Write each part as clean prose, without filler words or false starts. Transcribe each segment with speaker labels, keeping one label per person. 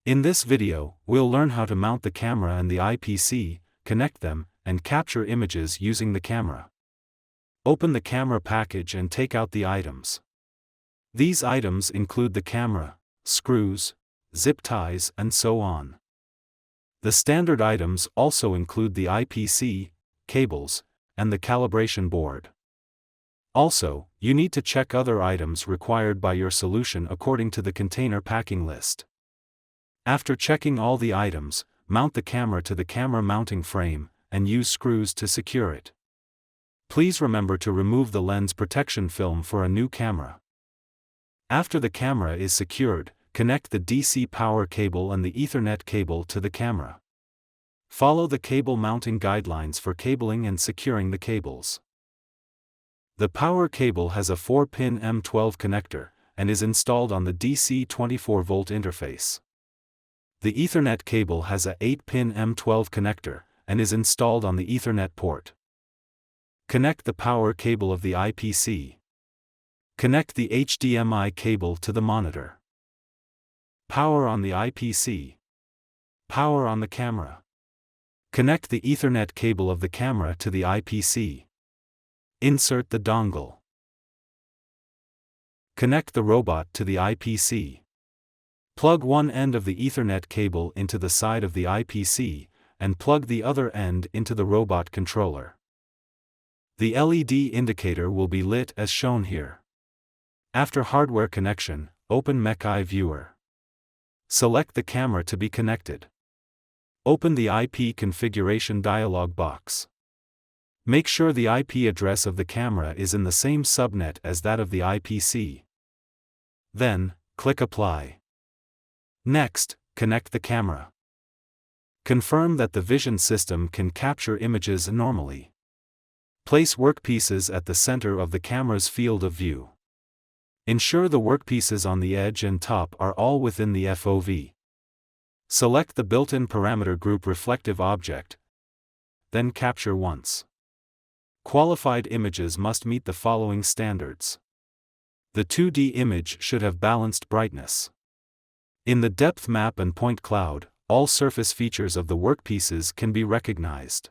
Speaker 1: In this video, we'll learn how to mount the camera and the IPC, connect them, and capture images using the camera. Open the camera package and take out the items. These items include the camera, screws, zip ties, and so on. The standard items also include the IPC, cables, and the calibration board. Also, you need to check other items required by your solution according to the container packing list. After checking all the items, mount the camera to the camera mounting frame, and use screws to secure it. Please remember to remove the lens protection film for a new camera. After the camera is secured, connect the DC power cable and the Ethernet cable to the camera. Follow the cable mounting guidelines for cabling and securing the cables. The power cable has a 4-pin M12 connector, and is installed on the DC 24-volt interface. The Ethernet cable has a 8-pin M12 connector, and is installed on the Ethernet port. Connect the power cable of the IPC. Connect the HDMI cable to the monitor. Power on the IPC. Power on the camera. Connect the Ethernet cable of the camera to the IPC. Insert the dongle. Connect the robot to the IPC. Plug one end of the Ethernet cable into the side of the IPC, and plug the other end into the robot controller. The LED indicator will be lit as shown here. After hardware connection, open Mech-Eye Viewer. Select the camera to be connected. Open the IP configuration dialog box. Make sure the IP address of the camera is in the same subnet as that of the IPC. Then, click Apply. Next, connect the camera. Confirm that the vision system can capture images normally. Place workpieces at the center of the camera's field of view. Ensure the workpieces on the edge and top are all within the FOV. Select the built-in parameter group reflective object. Then capture once. Qualified images must meet the following standards. The 2D image should have balanced brightness. In the depth map and point cloud, all surface features of the workpieces can be recognized.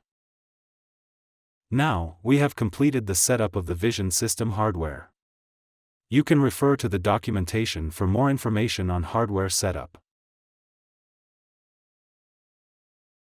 Speaker 1: Now, we have completed the setup of the vision system hardware. You can refer to the documentation for more information on hardware setup.